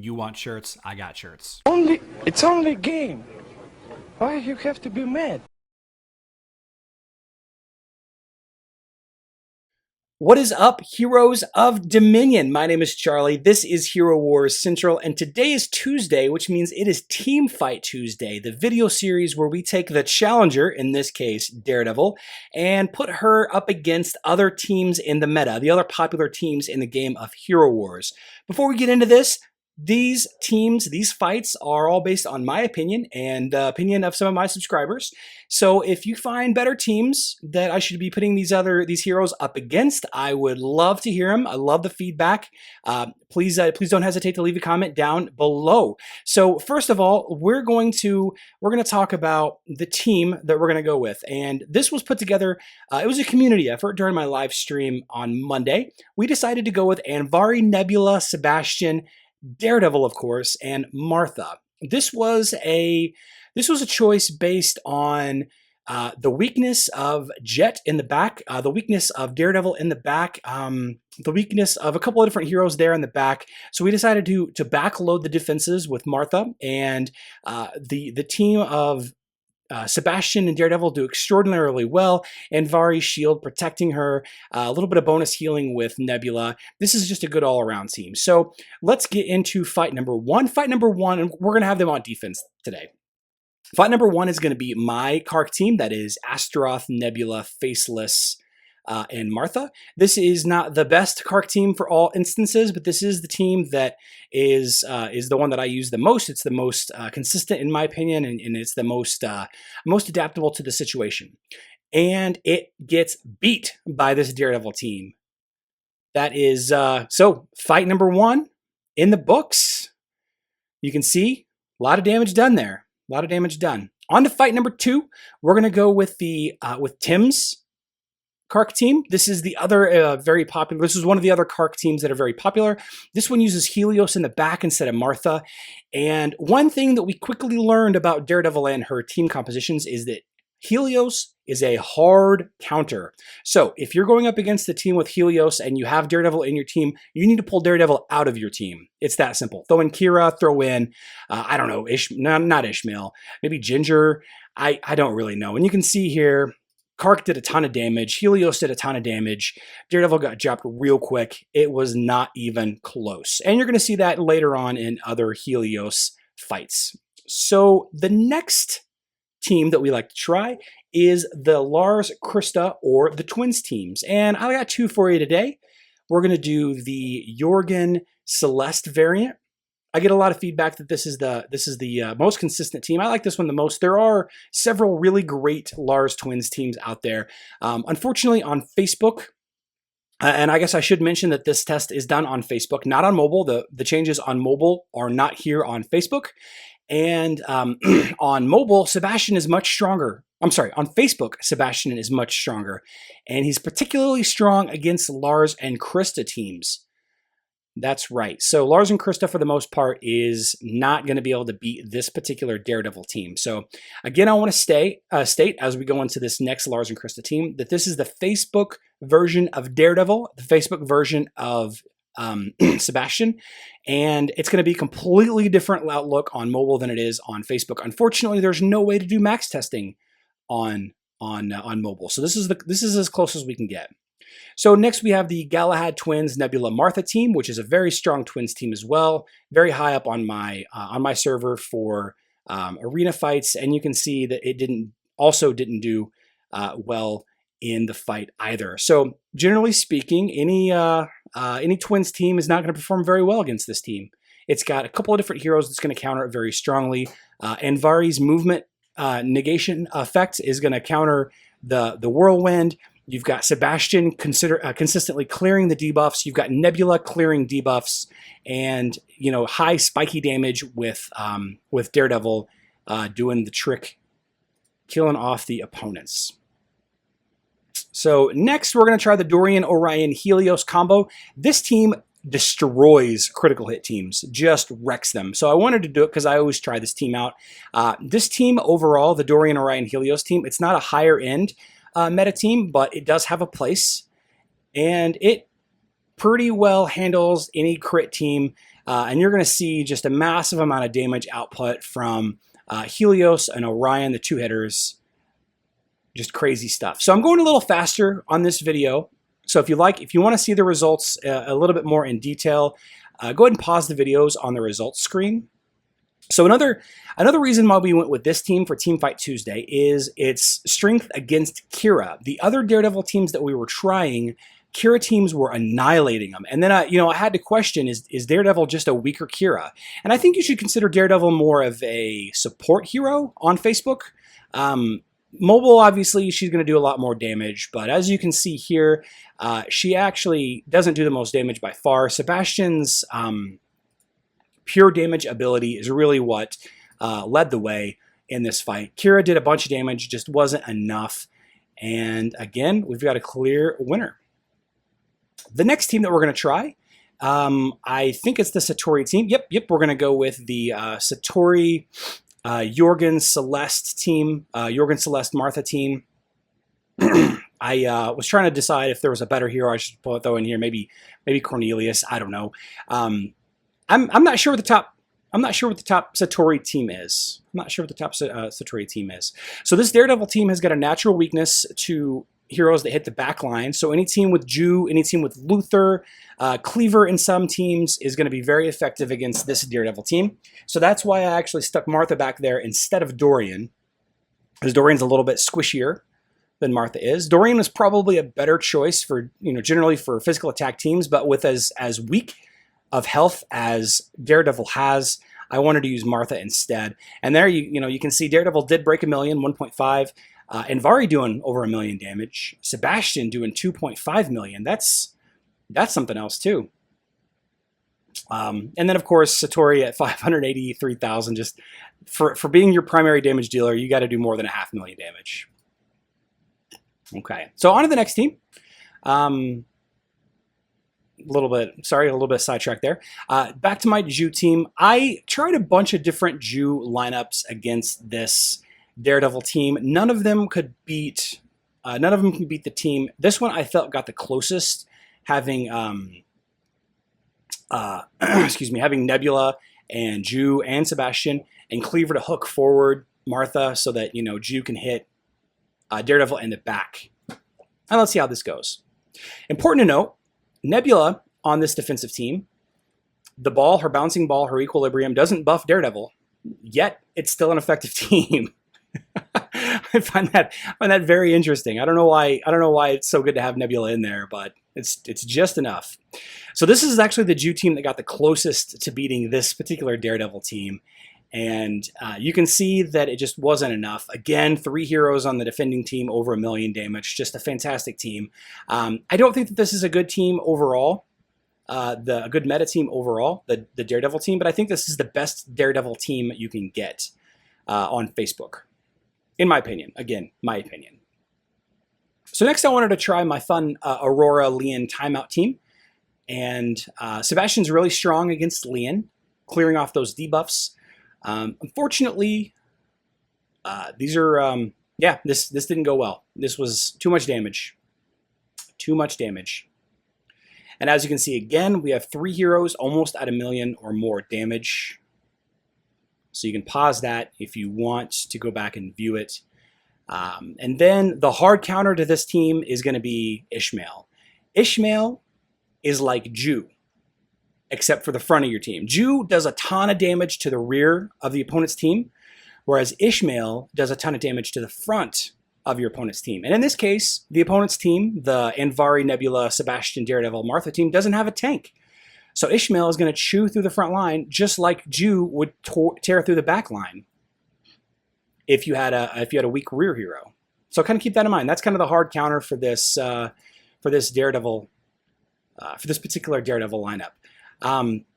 You want shirts? I got shirts. It's only a game. Why you have to be mad? What is up, heroes of Dominion? My name is Charlie. This is Hero Wars Central, and today is Tuesday, which means it is Team Fight Tuesday, the video series where we take the challenger, in this case Daredevil, and put her up against other teams in the meta, the other popular teams in the game of Hero Wars. Before we get into this, these teams, these fights are all based on my opinion and the opinion of some of my subscribers. So if you find better teams that I should be putting these heroes up against, I would love to hear them. I love the feedback. Please don't hesitate to leave a comment down below. So first of all, we're going to talk about the team that we're going to go with, and this was put together. It was a community effort during my live stream on Monday. We decided to go with Anvari, Nebula, Sebastian, Daredevil, of course, and Martha. This was a choice based on the weakness of Jet in the back, the weakness of Daredevil in the back, the weakness of a couple of different heroes there in the back. So we decided to backload the defenses with Martha, and the team of Sebastian and Daredevil do extraordinarily well, and Vari's shield protecting her, a little bit of bonus healing with Nebula. This is just a good all-around team. So let's get into fight number one. Fight number one, and we're going to have them on defense today. Fight number one is going to be my Kark team, that is Astaroth, Nebula, Faceless, and Martha. This is not the best Kark team for all instances, but this is the team that is the one that I use the most. It's the most consistent in my opinion, and it's the most adaptable to the situation. And it gets beat by this Daredevil team. That is, so fight number one in the books. You can see a lot of damage done there. A lot of damage done. On to fight number two. We're going to go with with Tim's Kark team. This is the other very popular. This is one of the other Kark teams that are very popular. This one uses Helios in the back instead of Martha. And one thing that we quickly learned about Daredevil and her team compositions is that Helios is a hard counter. So if you're going up against the team with Helios and you have Daredevil in your team, you need to pull Daredevil out of your team. It's that simple. Throw in Kira, throw in, I don't know, not Ishmael, maybe Ginger. I don't really know. And you can see here, Kark did a ton of damage. Helios did a ton of damage. Daredevil got dropped real quick. It was not even close. And you're going to see that later on in other Helios fights. So the next team that we like to try is the Lars, Krista, or the Twins teams. And I got two for you today. We're going to do the Jorgen Celeste variant. I get a lot of feedback that this is the most consistent team. I like this one the most. There are several really great Lars Twins teams out there. Unfortunately, on Facebook, and I guess I should mention that this test is done on Facebook, not on mobile. The changes on mobile are not here on Facebook. And on mobile, Sebastian is much stronger. I'm sorry, on Facebook, Sebastian is much stronger. And he's particularly strong against Lars and Krista teams. That's right. So Lars and Krista, for the most part, is not going to be able to beat this particular Daredevil team. So again, I want to state as we go into this next Lars and Krista team that this is the Facebook version of Daredevil, the Facebook version of Sebastian, and it's going to be completely different outlook on mobile than it is on Facebook. Unfortunately, there's no way to do max testing on mobile. So this is as close as we can get. So next we have the Galahad Twins Nebula Martha team, which is a very strong Twins team as well. Very high up on my server for arena fights, and you can see that it didn't do well in the fight either. So generally speaking, any Twins team is not going to perform very well against this team. It's got a couple of different heroes that's going to counter it very strongly. Anvari's movement negation effect is going to counter the whirlwind. You've got Sebastian consistently clearing the debuffs. You've got Nebula clearing debuffs, and high spiky damage with Daredevil doing the trick, killing off the opponents. So next, we're going to try the Dorian Orion Helios combo. This team destroys critical hit teams, just wrecks them. So I wanted to do it because I always try this team out. This team overall, the Dorian Orion Helios team, it's not a higher end meta team, but it does have a place, and it pretty well handles any crit team and you're going to see just a massive amount of damage output from Helios and Orion, the two hitters. Just crazy stuff. So I'm going a little faster on this video. So if you want to see the results a little bit more in detail, go ahead and pause the videos on the results screen. So another reason why we went with this team for Team Fight Tuesday is its strength against Kira. The other Daredevil teams that we were trying, Kira teams were annihilating them. And then I had to question, is Daredevil just a weaker Kira? And I think you should consider Daredevil more of a support hero on Facebook. Mobile, obviously, she's going to do a lot more damage, but as you can see here, she actually doesn't do the most damage by far. Sebastian's pure damage ability is really what led the way in this fight. Kira did a bunch of damage, just wasn't enough. And again, we've got a clear winner. The next team that we're going to try, I think it's the Satori team. Yep, we're going to go with the Satori Jorgen Celeste team, Jorgen Celeste Martha team. I was trying to decide if there was a better hero I should throw in here. Maybe Cornelius. I don't know. I'm not sure what the top. I'm not sure what the top Satori team is. I'm not sure what the top Satori team is. So this Daredevil team has got a natural weakness to heroes that hit the back line. So any team with Jew, any team with Luther, Cleaver in some teams is going to be very effective against this Daredevil team. So that's why I actually stuck Martha back there instead of Dorian, because Dorian's a little bit squishier than Martha is. Dorian is probably a better choice for, generally for physical attack teams, but with as weak of health as Daredevil has, I wanted to use Martha instead. And there you can see Daredevil did break 1 million, 1.5. And Vari doing over 1 million damage. Sebastian doing 2.5 million. That's something else too. And then of course Satori at 583,000. Just for being your primary damage dealer, you got to do more than 500,000 damage. Okay, so on to the next team. A little bit sidetracked there. Back to my Jew team. I tried a bunch of different Jew lineups against this Daredevil team. None of them could beat the team. This one I felt got the closest, having having Nebula and Jew and Sebastian and Cleaver to hook forward Martha so that Jew can hit Daredevil in the back. And let's see how this goes. Important to note, Nebula on this defensive team, the ball, her bouncing ball, her equilibrium doesn't buff Daredevil, yet it's still an effective team. I find that very interesting. I don't know why it's so good to have Nebula in there, but it's just enough. So this is actually the Jew team that got the closest to beating this particular Daredevil team, and you can see that it just wasn't enough. Again, 3 heroes on the defending team, over 1 million damage. Just a fantastic team. I don't think that this is a good team overall, a good meta team overall, the Daredevil team, but I think this is the best Daredevil team you can get on Facebook. In my opinion. Again, my opinion. So next I wanted to try my fun Aurora Leon timeout team. And Sebastian's really strong against Leon, clearing off those debuffs. Unfortunately, this didn't go well. This was too much damage. Too much damage. And as you can see again, we have 3 heroes almost at 1 million or more damage. So you can pause that if you want to go back and view it. And then the hard counter to this team is going to be Ishmael. Ishmael is like Jew, except for the front of your team. Jew does a ton of damage to the rear of the opponent's team, whereas Ishmael does a ton of damage to the front of your opponent's team. And in this case, the opponent's team, the Anvari, Nebula, Sebastian, Daredevil, Martha team, doesn't have a tank. So Ishmael is going to chew through the front line just like Jew would tear through the back line if you had a weak rear hero. So kind of keep that in mind. That's kind of the hard counter for this Daredevil, for this particular Daredevil lineup.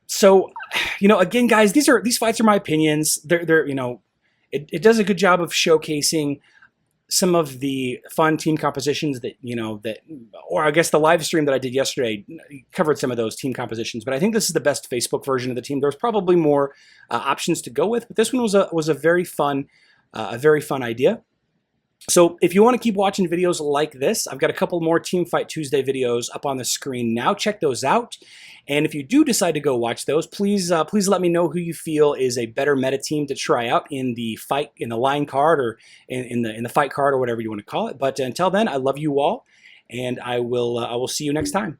So again, guys, these fights are my opinions. It does a good job of showcasing some of the fun team compositions or I guess the live stream that I did yesterday covered some of those team compositions, but I think this is the best Facebook version of the team. There's probably more options to go with, but this one was a very fun idea. So if you want to keep watching videos like this, I've got a couple more Team Fight Tuesday videos up on the screen now. Check those out. And if you do decide to go watch those, please let me know who you feel is a better meta team to try out in the fight, in the line card, or in the fight card, or whatever you want to call it. But until then, I love you all, and I will see you next time.